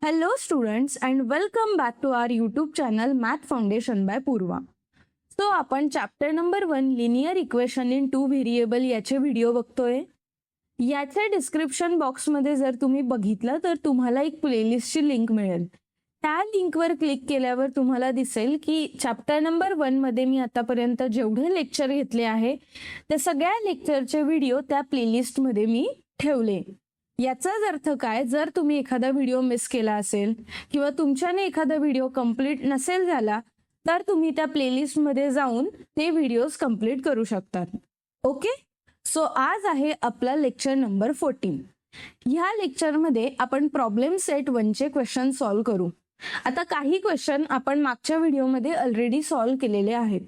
Hello students and welcome back to our YouTube channel Math Foundation by Purva. So आपण chapter number 1 linear equation in two variable याचे video बघतोय. याच्या description बॉक्समध्ये जर तुम्ही बघितलं तर तुम्हाला एक प्लेलिस्टची लिंक मिळेल. त्या लिंकवर क्लिक केल्यावर तुम्हाला दिसेल की चॅप्टर नंबर 1 मध्ये मी आतापर्यंत जेवढे लेक्चर घेतले आहे त्या सगळ्या लेक्चरचे व्हिडिओ त्या प्लेलिस्टमध्ये मी ठेवले. याचाच अर्थ काय, जर तुम्ही एखादा व्हिडिओ मिस केला असेल किंवा तुमच्याने एखादा व्हिडिओ कंप्लीट नसेल झाला तर तुम्ही त्या प्लेलिस्टमध्ये जाऊन ते व्हिडिओज कंप्लीट करू शकतात. ओके, सो आज आहे आपला लेक्चर नंबर 14. ह्या लेक्चरमध्ये आपण प्रॉब्लेम सेट 1 चे क्वेश्चन सॉल्व्ह करू. आता काही क्वेश्चन आपण मागच्या व्हिडिओमध्ये ऑलरेडी सॉल्व्ह केलेले आहेत,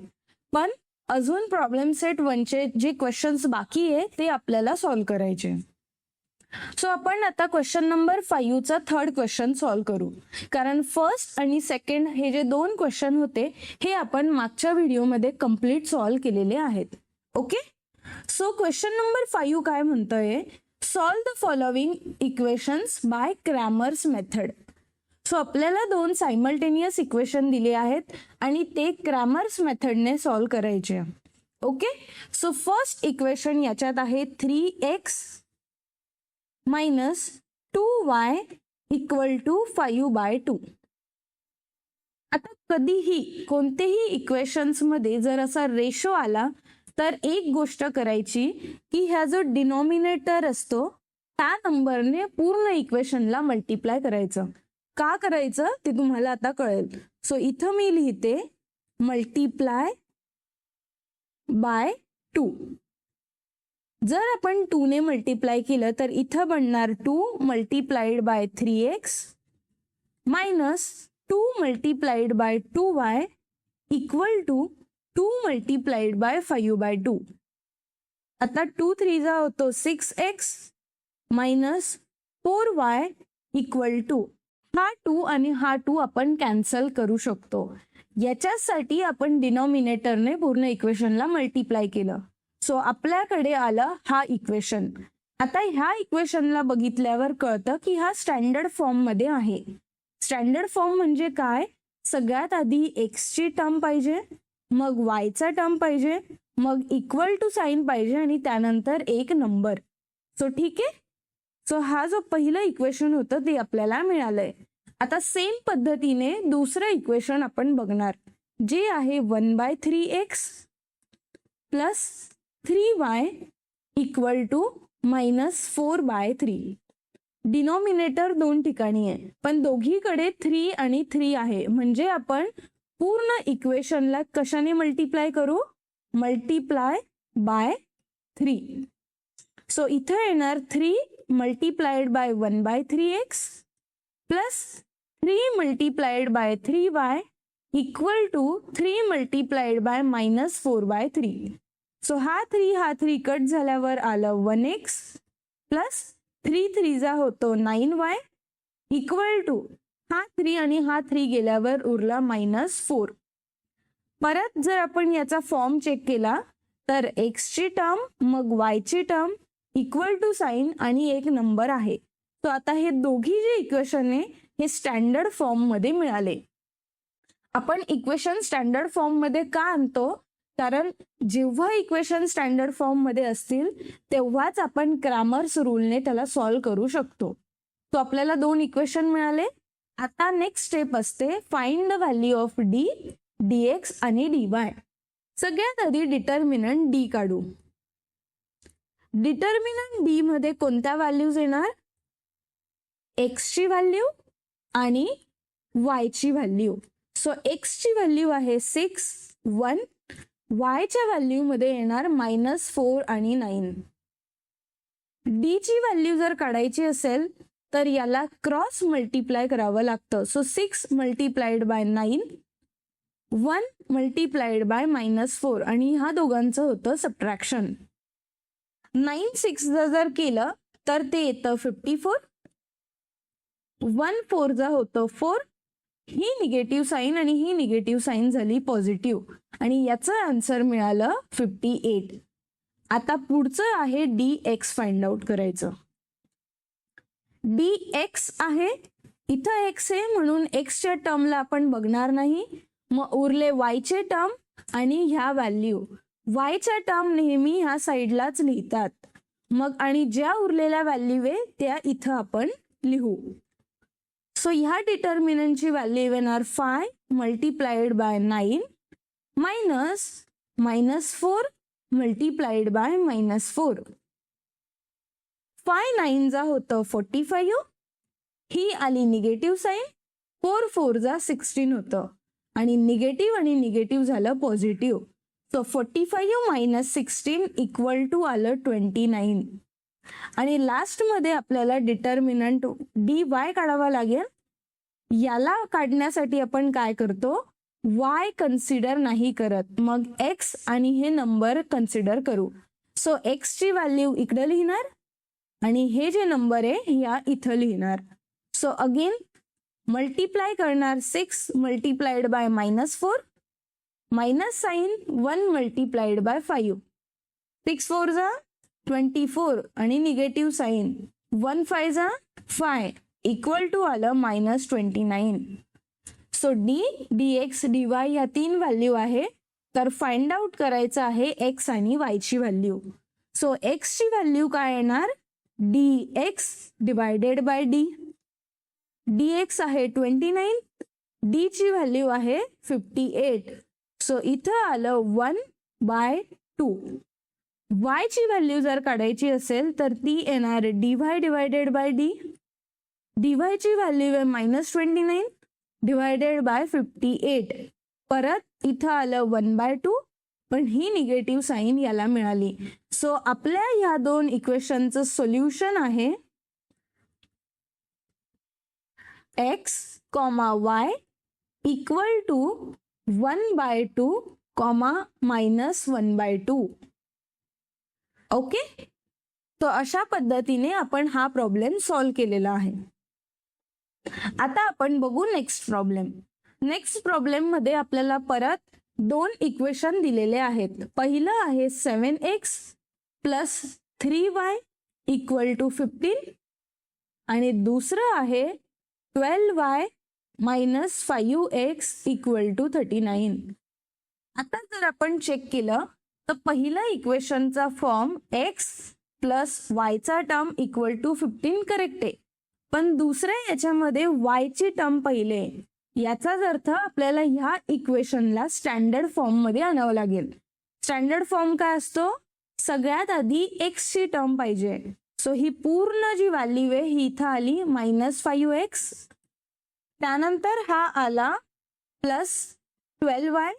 पण अजून प्रॉब्लेम सेट 1 चे जे क्वेश्चन्स बाकी आहे ते आपल्याला सॉल्व्ह करायचे. सो आपण आता क्वेश्चन नंबर 5 चा थर्ड क्वेश्चन सॉल्व्ह करू, कारण फर्स्ट आणि सेकंड हे जे दोन क्वेश्चन होते हे आपण मागच्या व्हिडिओमध्ये कंप्लीट सॉल्व्ह केलेले आहेत. ओके, सो क्वेश्चन नंबर 5 काय म्हणतोय, solve the following equations by Cramer's method. So आपल्याला दोन सायमल्टेनियस इक्वेशन दिले आहेत आणि ते क्रॅमर्स मेथडने सॉल्व्ह करायचे. ओके, सो फर्स्ट इक्वेशन याच्यात आहे 3x minus 2y equal to 5/2. आता कधीही कोणतेही इक्वेशन्स मध्ये जर असा रेशो आला तर एक गोष्ट करायची की ह्या जो डिनॉमिनेटर असतो त्या नंबरने पूर्ण इक्वेशनला मल्टिप्लाय करायचं. का करायचं ते तुम्हाला आता कळेल. सो इथं मी लिहिते मल्टिप्लाय बाय 2. जर आपण 2 ने मल्टिप्लाय केलं तर इथं बनणार 2 multiplied by 3x minus 2 multiplied by 2y equal to 2 multiplied by 5/2. आता 2 3 जा होतो 6x minus 4y equal to हा 2 आणि हा 2 आपण कॅन्सल करू शकतो. याच्यासाठी आपण डिनॉमिनेटरने पूर्ण इक्वेशनला मल्टिप्लाय केलं. सो आपल्याकडे आलं हा इक्वेशन. आता ह्या इक्वेशनला बघितल्यावर कळतं की हा स्टँडर्ड फॉर्म मध्ये आहे. स्टँडर्ड फॉर्म म्हणजे काय, सगळ्यात आधी एक्स ची टर्म पाहिजे, मग वायचा टर्म पाहिजे, मग इक्वल टू साइन पाहिजे आणि त्यानंतर एक नंबर. सो ठीक आहे, सो हा जो पहिलं इक्वेशन होतं ते आपल्याला मिळालंय. आता सेम पद्धतीने दुसरं इक्वेशन आपण बघणार, जे आहे 1/3x plus 3y equal to minus 4/3. Denominator दोन ठिकाणी आहे पण दोघीकडे 3 आणि 3 आहे, म्हणजे आपण पूर्ण इक्वेशनला कशाने मल्टिप्लाय करू, मल्टिप्लाय बाय 3. सो इथं येणार 3 multiplied by 1/3x plus 3 multiplied by 3y equal to 3 multiplied by minus 4/3. So हा 3 कट झाल्यावर आलं 1x प्लस 3 3 जा होतो 9y इक्वल टू हा 3 आणि हा 3 गेल्यावर उरला -4. परत जर आपण याचा फॉर्म चेक केला तर x ची टर्म मग y ची टर्म इक्वल टू साइन आणि एक नंबर आहे. सो आता हे दोघी जे इक्वेशन आहे हे स्टँडर्ड फॉर्म मध्ये मिळाले. आपण इक्वेशन स्टँडर्ड फॉर्म मध्ये का आणतो, कारण जेव्हा इक्वेशन स्टँडर्ड फॉर्म मध्ये असतील तेव्हाच आपण क्रॅमर्स रूलने त्याला सॉल्व्ह करू शकतो. तो आपल्याला दोन इक्वेशन मिळाले. आता नेक्स्ट स्टेप असते find the value of D, dx आणि dy. सगळ्यात आधी डिटर्मिनंट डी काढू. डिटर्मिनंट डी मध्ये कोणत्या व्हॅल्यूज येणार, x ची व्हॅल्यू आणि y ची व्हॅल्यू. सो x ची व्हॅल्यू आहे 6 1, y च्या व्हॅल्यू मध्ये येणार -4 आणि 9. डी ची व्हॅल्यू जर काढायची असेल तर याला क्रॉस मल्टिप्लाय करावं लागतं. So 6 multiplied bye 9 1 multiplied by -4 आणि ह्या दोघांचं होतं सबट्रॅक्शन. 9 6 जर केलं तर ते येतं 54. 1 4 जा होतं 4, ही निगेटिव्ह साइन आणि ही निगेटिव्ह साइन झाली पॉझिटिव्ह आणि याचं आन्सर मिळालं 58. आता पुढचं आहे dx फाइंड आउट करायचं. dx आहे इथं x आहे म्हणून x च्या टर्मला आपण बघणार नाही. मग उरले y चे टर्म आणि ह्या व्हॅल्यू. y च्या टर्म नेहमी ह्या साईडलाच लिहितात. मग आणि ज्या उरलेल्या व्हॅल्यू आहे त्या इथं आपण लिहू. सो ह्या डिटर्मिनंटची व्हॅल्यू येणार 5 multiplied by 9 minus -4 multiplied by -4. 5 9 जा होतं 45. ही आली निगेटिव्ह साईन. 4 4 जा 16 होतं आणि निगेटिव्ह झालं positive. So 45 minus 16 equal to आलं 29. आणि लास्ट मध्ये आपल्याला डिटर्मिनंट dy काढावा लागेल. याला काढण्यासाठी आपण काय करतो, y कन्सिडर नाही करत, मग x आणि हे नंबर कन्सिडर करू. सो x ची व्हॅल्यू इकडे लिहिणार आणि हे जे नंबर आहे या इथं लिहिणार. सो अगेन मल्टिप्लाय करणार 6 multiplied by -4 minus sign 1 multiplied by 5. 6 4 जा 24 आणि निगेटिव्ह साइन 1 5 जा 5 इक्वल टू आलं -29. सो dx dy या 3 व्हॅल्यू आहे. तर फाइंड आउट करायचं आहे x आणि y ची व्हॅल्यू. सो x ची व्हॅल्यू काय येणार, dx divided by d. dx आहे 29, d ची व्हॅल्यू आहे 58. सो इथं आलं 1/2. y ची व्हॅल्यू जर काढायची असेल तर ती येणार dy divided by d. dy ची व्हॅल्यू आहे -29 डिवायडेड बाय 58. परत इथं आलं 1/2, पण ही निगेटिव्ह साईन याला मिळाली. सो आपल्या ह्या दोन इक्वेशनचं सोल्युशन आहे x, y equal to 1/2, -1/2. Okay, तो अशा पद्धतीने आपण हा प्रॉब्लेम सॉल्व्ह केलेला आहे. आता आपण बघू नेक्स्ट प्रॉब्लेम. नेक्स्ट प्रॉब्लेम मध्ये आपल्याला परत दोन इक्वेशन दिलेले आहेत. पहिलं आहे 7x plus 3y equal to 15 आणि दुसरं आहे 12y minus 5x equal to 39. आता जर आपण चेक केलं तर पहिलं इक्वेशनचा फॉर्म x प्लस वायचा टर्म इक्वल टू 15 करेक्ट आहे, पण दुसऱ्या याच्यामध्ये y ची टर्म पहिले. याचाच अर्थ आपल्याला ह्या इक्वेशनला स्टँडर्ड फॉर्म मध्ये आणावं लागेल. स्टँडर्ड फॉर्म काय असतो, सगळ्यात आधी x ची टर्म पाहिजे. सो ही पूर्ण जी व्हॅल्यू आहे ही इथं आली -5x. त्यानंतर हा आला प्लस 12y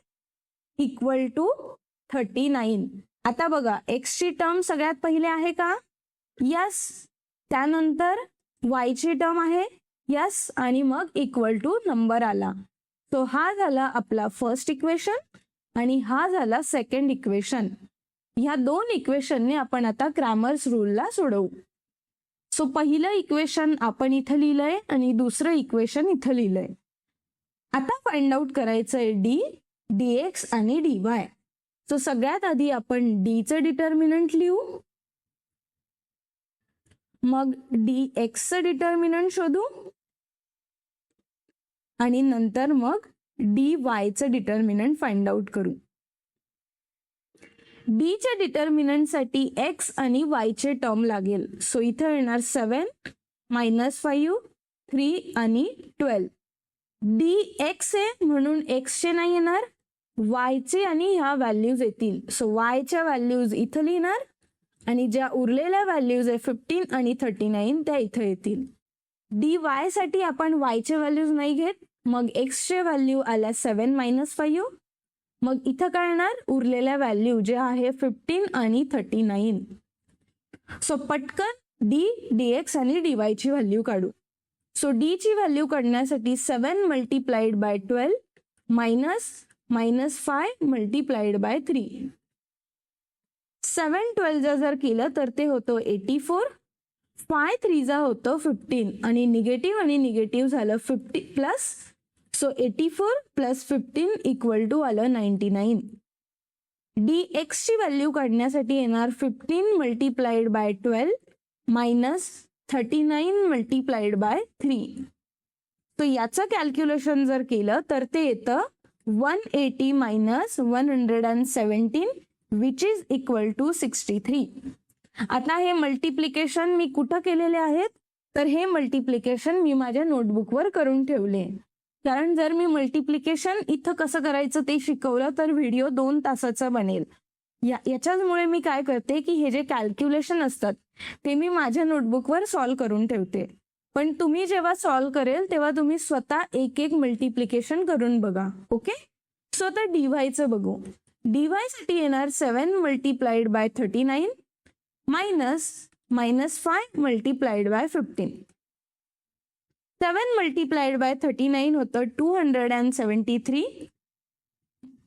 इक्वल टू 39. आता बघा x ची टर्म सगळ्यात पहिले आहे का, यस. त्यानंतर y ची टर्म आहे, यस, आणि मग इक्वल टू नंबर आला. तो हा झाला आपला फर्स्ट इक्वेशन आणि हा झाला सेकंड इक्वेशन. ह्या दोन इक्वेशनने आपण आता क्रॅमर्स रूलला सोडवू. सो पहिलं इक्वेशन आपण इथं लिहिलंय आणि दुसरं इक्वेशन इथं लिहिलंय. आता फाइंड आउट करायचंय dx आणि dy. सो सगळ्यात आधी आपण d चं डिटर्मिनंट लिहू, मग dx चं डिटर्मिनंट शोधू आणि नंतर मग dy चं डिटर्मिनंट फाइंड आउट करू. d च्या डिटर्मिनंट साठी x आणि y चे टर्म लागेल. सो इथं येणार 7 -5 3 आणि 12. dx आहे म्हणून x चे नाही येणार, y चे आणि ह्या व्हॅल्यूज येतील. सो y च्या व्हॅल्यूज इथं लिहिणार आणि ज्या उरलेल्या व्हॅल्यूज आहे 15 आणि 39 त्या इथं येतील. dy साठी आपण y चे व्हॅल्यूज नाही घेत, मग x चे व्हॅल्यू आल्या 7 -5. मग इथं काय येणार, उरलेल्या व्हॅल्यू जे आहे 15 आणि 39. सो पटकन dx आणि dy ची व्हॅल्यू काढू. सो d ची व्हॅल्यू काढण्यासाठी 7 मल्टिप्लाइड बाय 12 -5 मल्टिप्लाइड बाय 3. 7 12 जर केलं तर ते होतं 84. 5 3 जा होतं 15 आणि निगेटिव्ह झालं 50 plus. So 84 plus 15 equal to आलं 99. dx ची व्हॅल्यू काढण्यासाठी येणार 15 multiplied by 12 -39 multiplied by 3. So याचं कॅल्क्युलेशन जर केलं तर ते येतं 180 minus 117 which is equal to 63. आता हे मल्टिप्लिकेशन मी कुठं केलेले आहेत, तर हे मल्टिप्लिकेशन मी माझ्या नोटबुकवर करून ठेवले, कारण जर मी मल्टिप्लिकेशन इथं कसं करायचं ते शिकवलं तर व्हिडिओ 2 तासाचा बनेल. याच्यामुळे मी काय करते की हे जे कॅल्क्युलेशन असतात ते मी माझ्या नोटबुकवर सॉल्व्ह करून ठेवते. पण तुम्ही जेव्हा सॉल्व्ह करेल तेव्हा तुम्ही स्वतः एक एक मल्टिप्लिकेशन करून बघा. ओके, सो आता डीवायचं बघू. डीवाय साठी येणार 7 multiplied by 39 minus 5 multiplied by 15. 7 multiplied by 39 होतं 273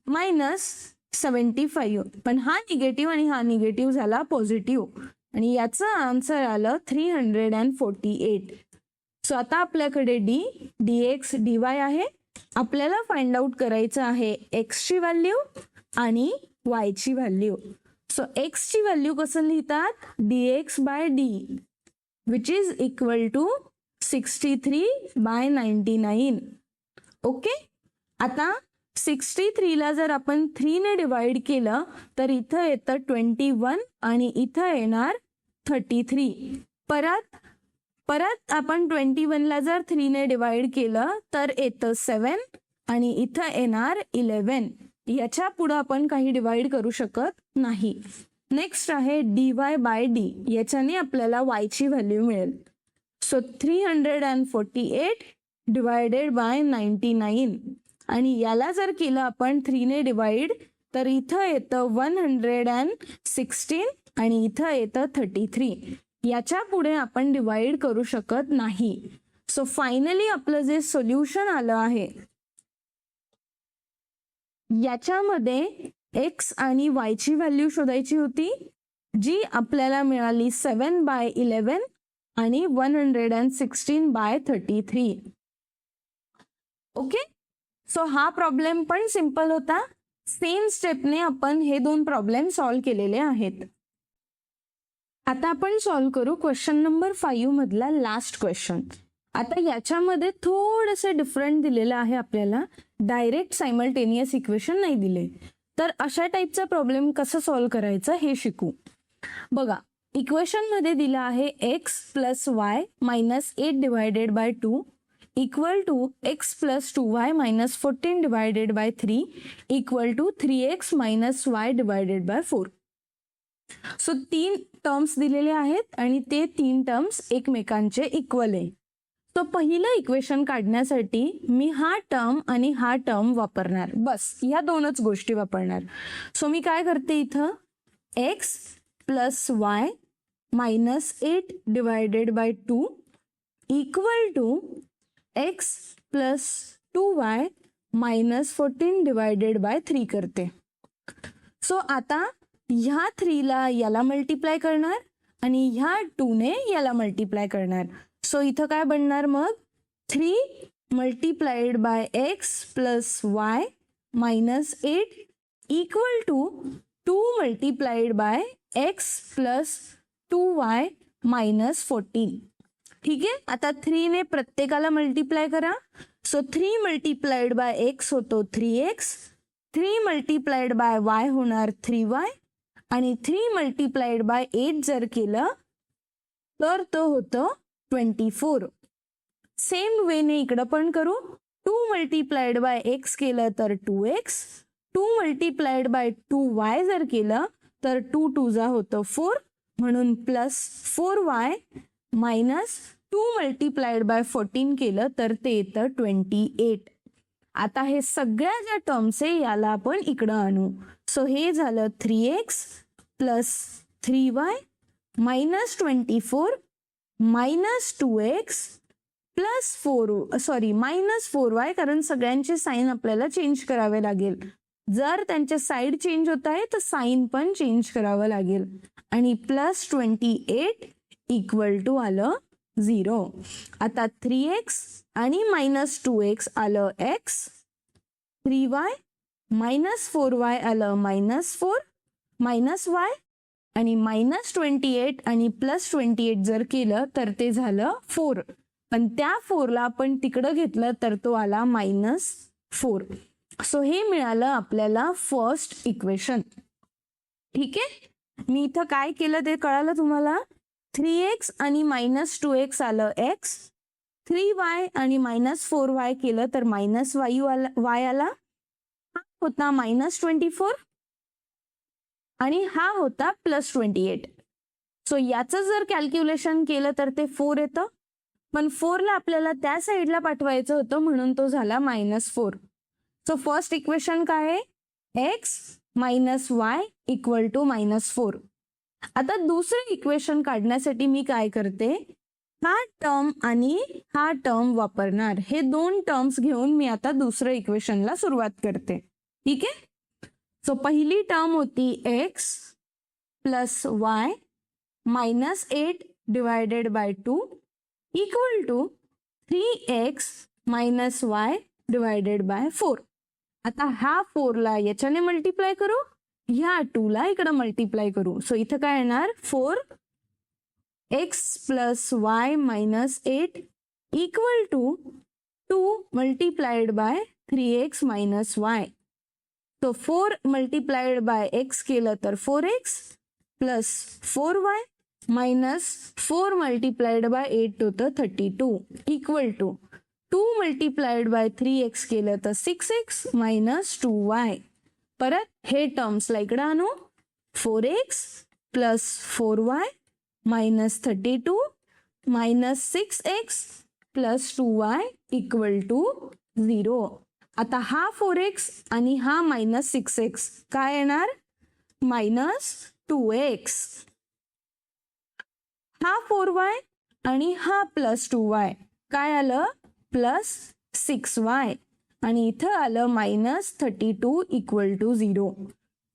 मायनस 75, पण हा निगेटिव्ह आणि हा निगेटिव्ह झाला पॉझिटिव्ह आणि याचं आन्सर आलं 348. सो आता आपल्याकडे dx dy आहे. आपल्याला फाइंड आउट करायचं आहे x ची व्हॅल्यू आणि y ची व्हॅल्यू. सो x ची व्हॅल्यू कसं लिहितात, dx by d which is equal to 63/99. Okay, आता 63 ला जर आपण 3 ने डिवाइड केलं तर इथं येतं 21 आणि इथं येणार 33. परत आपण 21 ला जर 3 ने डिवाइड केलं तर येतं 7 आणि इथं येणार 11. याच्या पुढे आपण काही डिवाइड करू शकत नाही. नेक्स्ट आहे dy बाय d, याच्याने आपल्याला y ची व्हॅल्यू मिळेल. सो 348 डिवायडेड बाय 99 आणि याला जर केलं आपण 3 ने डिवाइड तर इथं येतं 116 आणि इथं येतं 33. याच्या पुढे आपण डिवाइड करू शकत नाही. सो फायनली आपलं जे सोल्युशन आलं आहे याच्यामध्ये x आणि y ची व्हॅल्यू शोधायची होती, जी आपल्याला मिळाली 7/11 आणि 116/33. ओके, सो हा प्रॉब्लेम पण सिंपल होता. सेम स्टेपने आपण हे 2 प्रॉब्लेम सॉल्व्ह केलेले आहेत. आता आपण सॉल्व्ह करू क्वेश्चन नंबर 5 मधला लास्ट क्वेश्चन. आता याच्यामध्ये थोडंसं डिफरंट दिलेलं आहे आपल्याला, डायरेक्ट सायमल्टेनियस इक्वेशन नाही दिले. तर अशा टाईपचा प्रॉब्लेम कसं सॉल्व्ह करायचं हे शिकू. बघा, इक्वेशन मध्ये दिलं आहे x plus y minus 8 divided by 2 equal to x plus 2y minus 14 divided by 3 equal to 3x minus y divided by 4. So 3 terms दिलेले आहेत आणि ते 3 टर्म्स एकमेकांचे इक्वल आहे. तो पहिलं इक्वेशन काढण्यासाठी मी हा टर्म आणि हा टर्म वापरणार, बस या 2च गोष्टी वापरणार. सो मी काय करते इथं x plus y minus 8 divided by 2 equal to x plus 2y minus 14 divided by 3 करते. सो आता ह्या 3 ला याला मल्टिप्लाय करणार आणि ह्या 2 ने याला मल्टिप्लाय करणार. सो इथं काय बनणार मग 3 multiplied by x plus y minus 8 equal to 2 multiplied by x plus 2y minus 14. ठीक आहे, आता 3 ने प्रत्येकाला मल्टिप्लाय करा. सो 3 मल्टिप्लाइड बाय x होतो 3x, 3 मल्टिप्लाइड बाय y होणार 3y आणि 3 मल्टिप्लाइड बाय 8 जर केलं तर तो होतं 24. सेम वेने इकडं पण करू. 2 मल्टिप्लाइड बाय x केलं तर 2x, 2 मल्टिप्लाइड बाय 2y जर केलं तर 2 2 होतं 4 म्हणून plus 4y minus 2 multiplied bye 14 केलं तर ते येतं 28. आता हे सगळ्या ज्या टर्म्स आहे याला आपण इकडं आणू. सो हे झालं 3x plus 3y minus 24 minus 2x plus minus 4y, कारण सगळ्यांचे साईन आपल्याला चेंज करावे लागेल. जर त्यांचे साईड चेंज होत आहे तर साईन पण चेंज करावं लागेल आणि प्लस 28 इक्वल टू आलं 0. आता 3x आणि मायनस 2x आलं x, 3y मायनस 4y आलं मायनस 4 मायनस y आणि मायनस 28 आणि प्लस 28 जर केलं तर ते झालं 4. पण त्या 4ला आपण तिकडं घेतलं तर तो आला -4. सो हे मिळालं आपल्याला फर्स्ट इक्वेशन. ठीक आहे, मी इथं काय केलं ते कळालं तुम्हाला. 3x आणि -2x आलं x, 3y आणि -4y केलं तर -y आला. हा होता -24 आणि हा होता +28. सो याचं जर कॅल्क्युलेशन केलं तर ते 4 येतं, पण 4ला आपल्याला त्या साईडला पाठवायचं होतं म्हणून तो झाला -4. सो फर्स्ट इक्वेशन काय आहे, x - y = -4. आता दुसरं इक्वेशन काढण्यासाठी मी काय करते, हा टर्म आणि हा टर्म वापरणार. हे दोन टर्म्स घेऊन मी आता दुसरं इक्वेशनला सुरुवात करते. ठीक आहे, सो पहिली टर्म होती x + y -8 / 2 = 3x - y / 4. आता हा 4ला याच्याने मल्टिप्लाय करू, ह्या 2ला इकडे मल्टिप्लाय करू. सो इथं काय येणार, 4x + y - 8 = 2 × 3x - y. तो 4 × x केलं तर 4x + 4y -4 × 8 होतं 32 = 2 × 3x केलं तर 6x - 2y. परत हे टर्म्सला इकडे आणू, 4x + 4y -32 -6x + 2y = 0. आता हा 4x आणि हा -6x काय येणार, -2x. हा 4y आणि हा +2y काय आलं, +6y. आणि इथं आलं -32 = 0.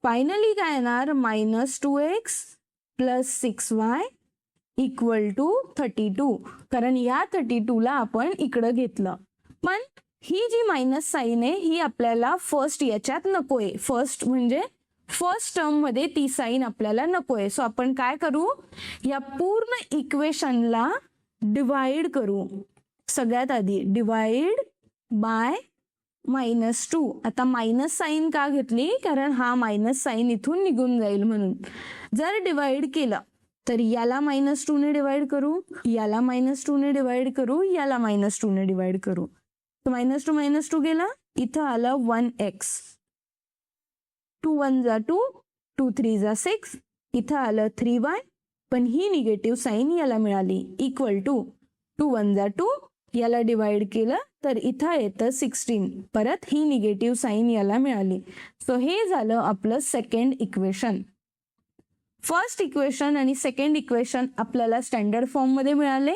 फायनली काय येणार, -2x + 6y = 32. कारण या 32ला आपण इकडं घेतलं, पण ही जी मायनस साईन आहे ही आपल्याला फर्स्ट याच्यात नकोय. फर्स्ट म्हणजे फर्स्ट टर्म मध्ये ती साईन आपल्याला नकोय. सो आपण काय करू, या पूर्ण इक्वेशनला डिवाइड करू. सगळ्यात आधी डिवाइड बाय -2. आता मायनस साईन का घेतली, कारण हा मायनस साईन इथून निघून जाईल म्हणून. जर डिवाइड केलं तर याला -2 ने डिवाइड करू, याला -2 ने डिवाइड करू, याला -2 ने डिवाइड करू. तर -2 गेला, इथं आलं 1x. 2 1 = 2, 2 3 = 6, इथं आलं 3y. पण ही निगेटिव्ह साईन याला मिळाली, = 2 1 = 2, याला डिवाइड केलं तर इथं येतं 16. परत ही निगेटिव्ह साईन याला मिळाली. सो हे झालं आपलं सेकंड इक्वेशन. फर्स्ट इक्वेशन आणि सेकंड इक्वेशन आपल्याला स्टँडर्ड फॉर्म मध्ये मिळाले.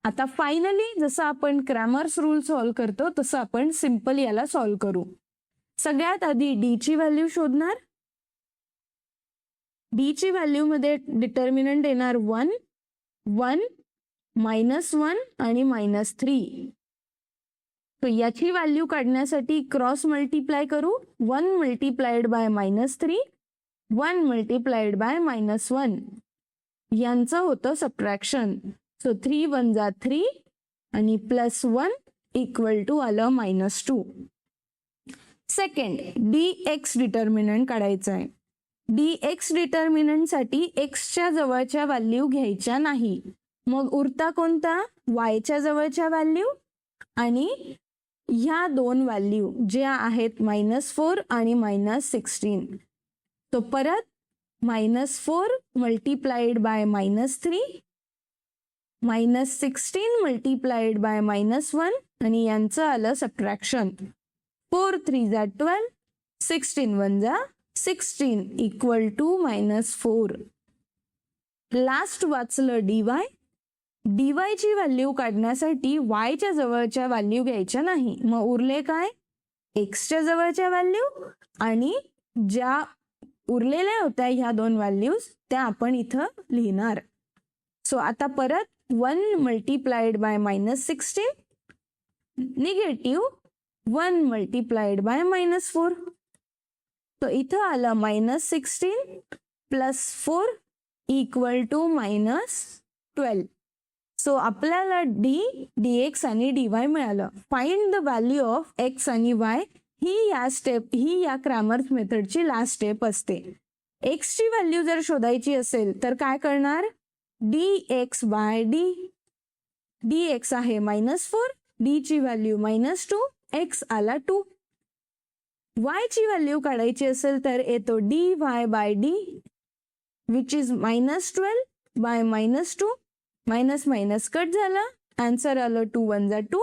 आता फायनली जसं आपण क्रॅमर्स रूल सॉल्व्ह करतो तसं आपण सिंपल याला सॉल्व्ह करू. सगळ्यात आधी d ची व्हॅल्यू शोधणार. d ची व्हॅल्यू मध्ये डिटर्मिनंट येणार 1 1 -1 आणि -3. तर याची व्हॅल्यू काढण्यासाठी क्रॉस मल्टिप्लाय करू. 1 × -3, 1 × -1 यांचं होतं सबट्रॅक्शन. सो 3 1 = 3 आणि +1 = आलं -2. सेकंड dx डिटर्मिनंट काढायचं आहे. dx डिटर्मिनंट साठी xच्या जवळच्या व्हॅल्यू घ्यायच्या नाही. मग उरता कोणता, yच्या जवळच्या व्हॅल्यू आणि ह्या दोन व्हॅल्यू ज्या आहेत -4 आणि -16. तो परत -4 × -3 -16 × -1 आणि यांचं आलं सबट्रॅक्शन. 4 3 = 12, 16 1 = 16 = -4. लास्ट वाचलं dy. dy ची व्हॅल्यू काढण्यासाठी y च्या जवळच्या व्हॅल्यू घ्यायच्या नाही. मग उरले काय, x च्या जवळच्या व्हॅल्यू आणि ज्या उरलेल्या होत्या ह्या दोन व्हॅल्यूज त्या आपण इथं लिहिणार. सो आता परत 1 × -16 निगेटिव्ह 1 × -4. तो इथं आलं -16 + 4 = -12. सो आपल्याला dx आणि dy मिळालं. Find the value of x आणि y ही या क्रॅमर्स मेथडची लास्ट स्टेप असते. x ची व्हॅल्यू जर शोधायची असेल तर काय करणार, dx बाय dx आहे -4, d ची व्हॅल्यू -2, x आला 2. y ची व्हॅल्यू काढायची असेल तर येतो dy by d which is -12 by -2, minus minus cut झाला, आन्सर आलं 2 1 जा 2,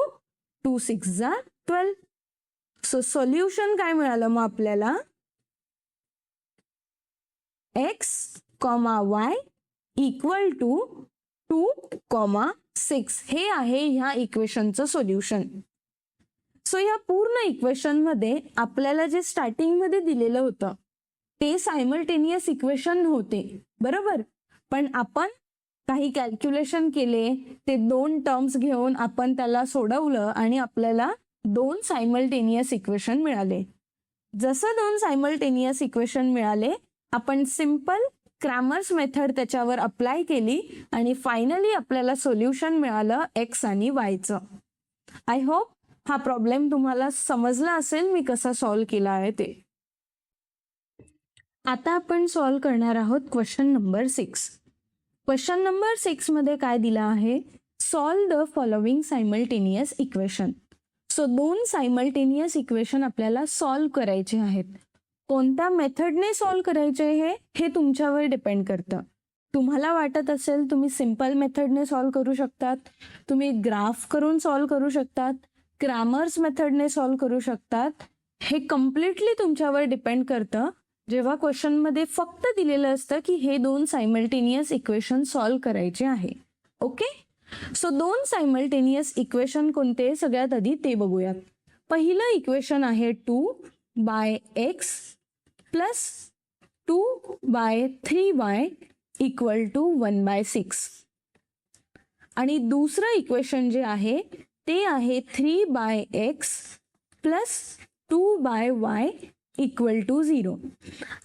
2 6 जा 12. सो सोल्युशन काय मिळालं मग आपल्याला, x, y इक्वल टू 2, 6 हे आहे ह्या इक्वेशनचं सोल्युशन. सो या पूर्ण इक्वेशन मध्ये आपल्याला जे स्टार्टिंग मध्ये दिलेलं होतं ते सायमल्टेनियस इक्वेशन होते, बरोबर. पण आपण काही कॅल्क्युलेशन केले, ते 2 टर्म्स घेऊन आपण त्याला सोडवलं आणि आपल्याला 2 सायमल्टेनियस इक्वेशन मिळाले. जसं 2 सायमल्टेनियस इक्वेशन मिळाले, आपण सिंपल क्रॅमर्स मेथड त्याच्यावर अप्लाय केली आणि फायनली आपल्याला सोल्युशन मिळालं x आणि y चं. आय होप हा प्रॉब्लेम तुम्हाला समजला असेल मी कसा सॉल्व्ह केला आहे ते. आता आपण सॉल्व्ह करणार आहोत क्वेश्चन नंबर 6. क्वेश्चन नंबर 6 मध्ये काय दिलं आहे, solve the following simultaneous equation. So 2 simultaneous equation आपल्याला सॉल्व्ह करायचे आहेत. कोणत्या मेथडने सॉल्व्ह करायचे हे तुमच्यावर डिपेंड करतं. तुम्हाला वाटत असेल तुम्ही सिंपल मेथडने सॉल्व्ह करू शकतात, तुम्ही ग्राफ करून सॉल्व्ह करू शकतात, क्रॅमर्स मेथडने सॉल्व्ह करू शकतात. हे कम्प्लिटली तुमच्यावर डिपेंड करतं. जेव्हा क्वेश्चन मध्ये फक्त दिलेलं असतं की हे 2 सायमल्टेनियस इक्वेशन सॉल्व्ह करायचे आहे. ओके, सो 2 सायमल्टेनियस इक्वेशन कोणते सगळ्यात आधी ते बघूयात. पहिलं इक्वेशन आहे 2 by x plus 2 by 3y equal to 1 by 6. आणि दुसरं इक्वेशन जे आहे ते आहे 3 by x plus 2 by y equal to 0.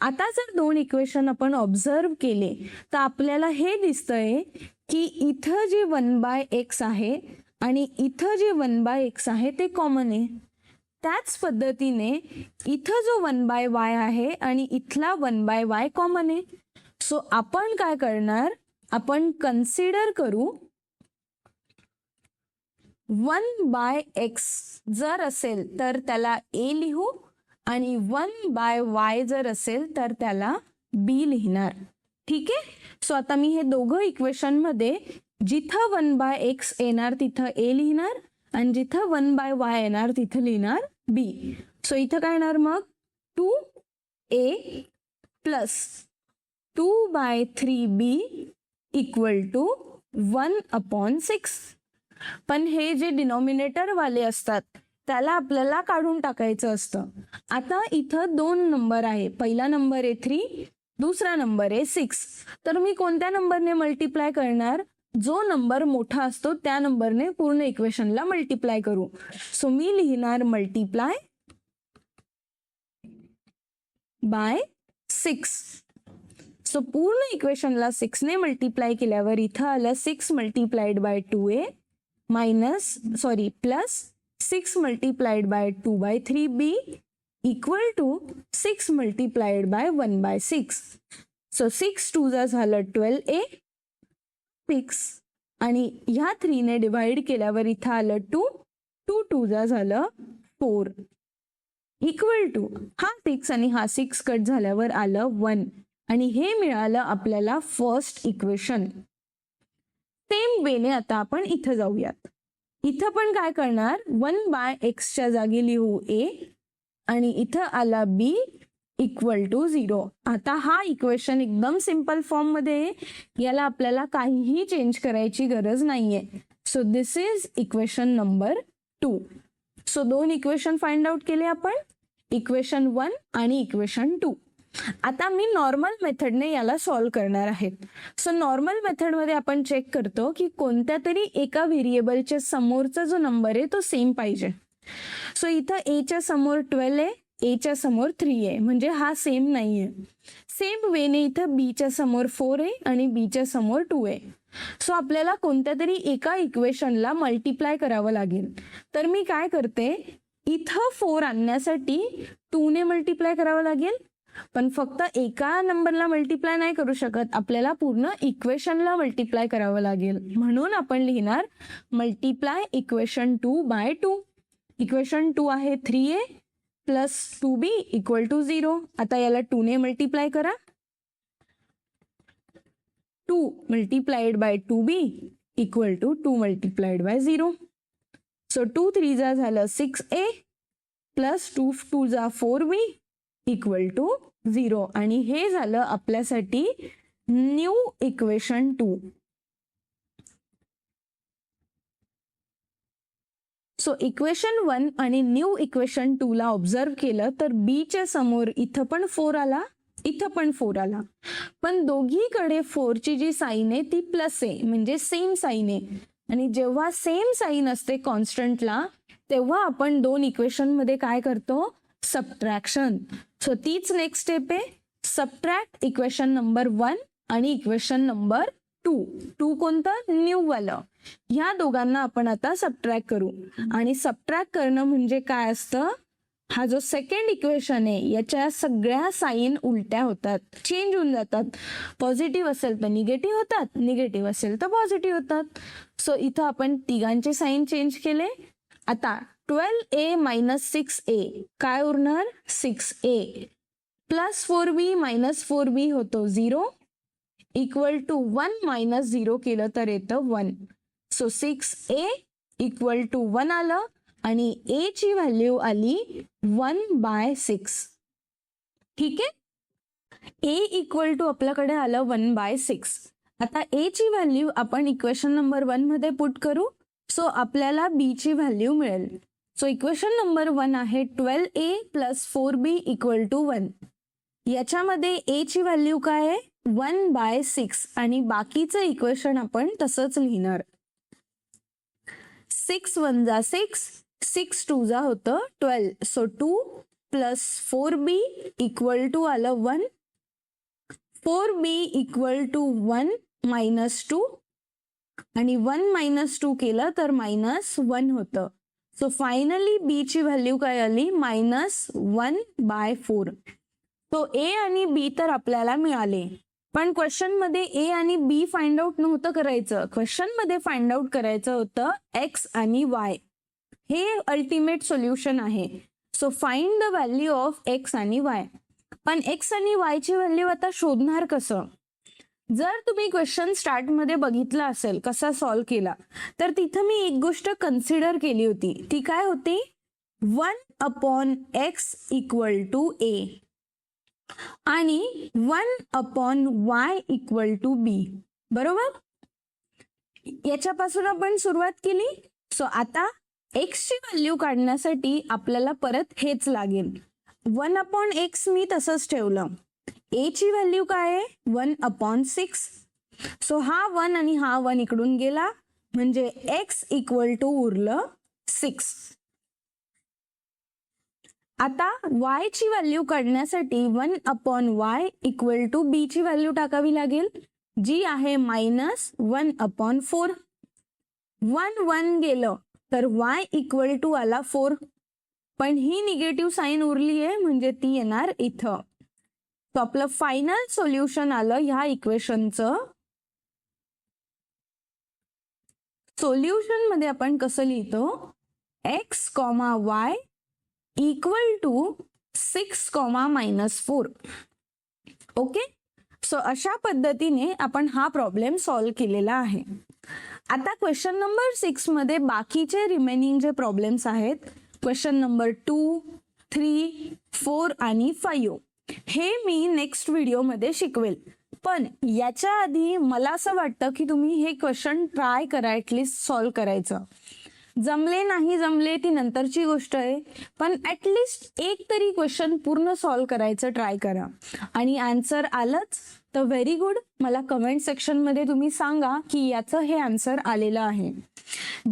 आता जर 2 इक्वेशन आपण ऑब्झर्व केले तर आपल्याला हे दिसतंय की इथं जे 1 बाय x आहे आणि इथं जे 1 बाय x आहे ते कॉमन आहे. त्याच पद्धतीने इथं जो 1 बाय y आहे आणि इथला 1 बाय y कॉमन आहे. सो आपण काय करणार, आपण कन्सिडर करू 1 बाय x जर असेल तर त्याला a लिहू आणि 1 बाय y जर असेल तर त्याला b लिहिणार. ठीक आहे, सो आता मी हे दोघं इक्वेशन मध्ये जिथं 1 बाय x येणार तिथं a लिहिणार आणि जिथं 1 बाय y येणार तिथं लिहिणार b. सो इथं काय येणार मग 2a plus 2 bye 3b equal to 1/6. पण हे जे डिनॉमिनेटर वाले असतात त्याला आपल्याला काढून टाकायचं असतं. आता इथं 2 नंबर आहे, पहिला नंबर आहे 3, दुसरा नंबर आहे 6. तर मी कोणत्या नंबरने मल्टिप्लाय करणार, जो नंबर मोठा असतो त्या नंबरने पूर्ण इक्वेशनला मल्टिप्लाय करू. सो मी लिहिणार मल्टिप्लाय बाय 6. सो पूर्ण इक्वेशनला 6 ने मल्टिप्लाय केल्यावर इथं आलं 6 multiplied bye 2a plus 6 multiplied by 2 by 3b equal to 6 multiplied by 1 by 6. So 6 2 जा झालं 12a 6 आणि ह्या 3 ने डिवाइड केल्यावर इथं आलं 2, 2 2 जा झालं 4 इक्वल टू हा 6 आणि हा 6 कट झाल्यावर आलं 1 आणि हे मिळालं आपल्याला फर्स्ट इक्वेशन. सेम वेने आता आपण इथं जाऊयात. इथं पण काय करणार, 1 बाय x च्या जागी लिहू a आणि इथं आला b इक्वल टू 0. आता हा इक्वेशन एकदम सिंपल फॉर्म मध्ये, याला आपल्याला काहीही चेंज करायची गरज नाहीये. So this is equation number 2. So 2 equation find out केले आपण, इक्वेशन 1 आणि इक्वेशन 2. आता मी नॉर्मल मेथडने याला सॉल्व्ह करणार आहे. सो नॉर्मल मेथडमध्ये आपण चेक करतो की कोणत्या तरी एका व्हेरिएबलच्या समोरचा जो नंबर आहे तो सेम पाहिजे. सो इथं a च्या समोर 12 आहे एच्या समोर 3 आहे, म्हणजे हा सेम नाहीये. सेम वेने इथं बीच्या समोर 4 आहे आणि बीच्या समोर 2 आहे. सो आपल्याला कोणत्या तरी एका इक्वेशनला मल्टिप्लाय करावं लागेल. तर मी काय करते, इथं 4 आणण्यासाठी 2 ने मल्टिप्लाय करावं लागेल. पण फक्त एका नंबरला मल्टिप्लाय नाही करू शकत, आपल्याला पूर्ण इक्वेशनला मल्टिप्लाय करावं लागेल. म्हणून आपण लिहिणार मल्टिप्लाय इक्वेशन 2 बाय 2. इक्वेशन 2 आहे 3a plus 2b equal to 0. आता याला 2 ने मल्टिप्लाय करा. 2 multiplied by 2b equal to 2 multiplied by 0. So 2 3 जा झालं 6a प्लस 2 2 जा 4b इक्वल टू 0. आणि हे झालं आपल्यासाठी न्यू इक्वेशन 2. सो इक्वेशन 1 आणि न्यू इक्वेशन 2 ला ऑब्झर्व केलं तर बी च्या समोर इथं पण 4 आला, इथं पण 4 आला. पण दोघीकडे 4 ची जी साईन आहे ती प्लस आहे, म्हणजे सेम साईन आहे. आणि जेव्हा सेम साईन असते कॉन्स्टंटला तेव्हा आपण दोन इक्वेशन मध्ये काय करतो, सबट्रॅक्शन. सो तीच नेक्स्ट स्टेप आहे, सबट्रॅक्ट इक्वेशन नंबर 1 आणि इक्वेशन नंबर 2. 2 कोणतं, न्यू वालं. ह्या दोघांना आपण आता सबट्रॅक्ट करू. आणि सबट्रॅक्ट करणं म्हणजे काय असतं, हा जो सेकंड इक्वेशन आहे याच्या सगळ्या साईन उलट्या होतात, चेंज होऊन जातात. पॉझिटिव्ह असेल तर निगेटिव्ह होतात, निगेटिव्ह असेल तर पॉझिटिव्ह होतात. सो इथं आपण तिघांचे साईन चेंज केले. आता 12a मायनस 6a काय उरणार, 6a plus 4b minus 4b होतो 0 इक्वल टू 1 मायनस 0 केलं तर येतं 1. सो 6a इक्वल टू 1 आलं आणि a ची व्हॅल्यू आली 1/6. ठीक आहे, a इक्वल टू आपल्याकडे आलं 1/6. आता a ची व्हॅल्यू आपण इक्वेशन नंबर 1 मध्ये पुट करू. सो आपल्याला b ची व्हॅल्यू मिळेल. सो इक्वेशन नंबर 1 आहे 12a plus 4b equal to 1. याच्यामध्ये a ची व्हॅल्यू काय आहे, 1/6. आणि बाकीचं इक्वेशन आपण तसंच लिहिणार. 6 1 जा 6, 6 2 जा होतं 12. So 2 plus 4b equal to आलं 1. 4b इक्वल टू 1 मायनस 2 आणि 1 मायनस 2 केलं तर -1 होतं. सो फायनली b ची व्हॅल्यू काय आली, -1/4. तो a आणि b तर आपल्याला मिळाले, पण क्वेश्चन मध्ये a आणि b फाइंड आउट नव्हतं करायचं. क्वेश्चन मध्ये फाइंड आउट करायचं होतं x आणि y. हे अल्टिमेट सोल्युशन आहे. So find the value of x आणि y. पण x आणि y ची व्हॅल्यू आता शोधणार कसं. जर तुम्ही क्वेश्चन स्टार्ट मध्ये बघितला असेल कसा सॉल्व्ह केला, तर तिथं मी एक गोष्ट कन्सिडर केली होती. ती काय होती, 1/x इक्वल टू a आणि 1/y इक्वल टू b. बरोबर, याच्यापासून आपण सुरुवात केली. सो आता x ची व्हॅल्यू काढण्यासाठी आपल्याला परत हेच लागेल. 1/x मी तसंच ठेवलं. a ची व्हॅल्यू काय आहे, 1/6. सो हा 1 आणि हा 1 इकडून गेला, म्हणजे x इक्वल टू उरलं 6. आता y ची व्हॅल्यू काढण्यासाठी 1/y इक्वल टू b ची व्हॅल्यू टाकावी लागेल, जी आहे -1/4. 1 1 गेलं तर y इक्वल टू आला 4. पण ही निगेटिव्ह साईन उरली आहे, म्हणजे ती येणार इथं. तो आपलं फायनल सोल्युशन आलं ह्या इक्वेशनचं. सोल्युशन मध्ये आपण कसं लिहितो, x, y equal to 6, -4. Okay, so अशा पद्धतीने आपण हा प्रॉब्लेम सॉल्व्ह केलेला आहे. आता क्वेश्चन नंबर 6 मध्ये बाकीचे रिमेनिंग जे प्रॉब्लेम्स आहेत, क्वेश्चन नंबर 2, 3, 4 आणि 5, हे मी नेक्स्ट व्हिडिओमध्ये शिकवेल. पण याच्या आधी मला असं वाटतं की तुम्ही हे क्वेश्चन ट्राय करा, ऍटलिस्ट सॉल्व्ह करायचं. जमले नाही जमले ती नंतरची गोष्ट आहे, पण ऍटलिस्ट एक तरी क्वेश्चन पूर्ण सॉल्व्ह करायचं ट्राय करा. आणि आन्सर आलंच तर व्हेरी गुड. मला कमेंट सेक्शनमध्ये तुम्ही सांगा की याचं हे आन्सर आलेलं आहे.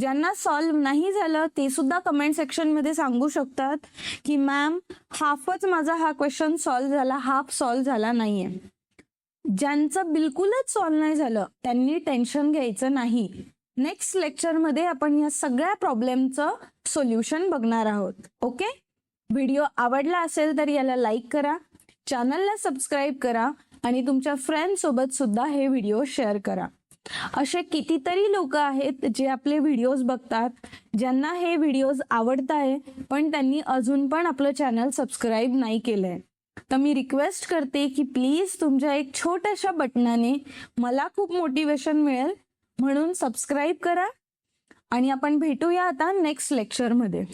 ज्यांना सॉल्व्ह नाही झालं ते सुद्धा कमेंट सेक्शनमध्ये सांगू शकतात की मॅम हाफच माझा हा क्वेश्चन सॉल्व्ह झाला, हाफ सॉल्व्ह झाला नाहीये. ज्यांचं बिलकुलच सॉल्व्ह नाही झालं त्यांनी टेन्शन घ्यायचं नाही. नेक्स्ट लेक्चरमध्ये आपण या सगळ्या प्रॉब्लेमचं सोल्युशन बघणार आहोत. ओके. व्हिडिओ आवडला असेल तर याला लाईक करा, चॅनलला सबस्क्राईब करा आणि तुमच्या फ्रेंड सोबत सुद्धा हे व्हिडिओ शेअर करा. असे कितीतरी लोक आहेत जे आपले व्हिडिओज बघतात, ज्यांना हे व्हिडिओज आवडत आहे पण त्यांनी अजून पण आपलं चॅनल सबस्क्राईब नाही केलंय. तर मी रिक्वेस्ट करते की प्लीज तुमच्या एक छोट्याशा बटनाने मला खूप मोटिवेशन मिळेल, म्हणून सबस्क्राईब करा आणि आपण भेटूया आता नेक्स्ट लेक्चरमध्ये.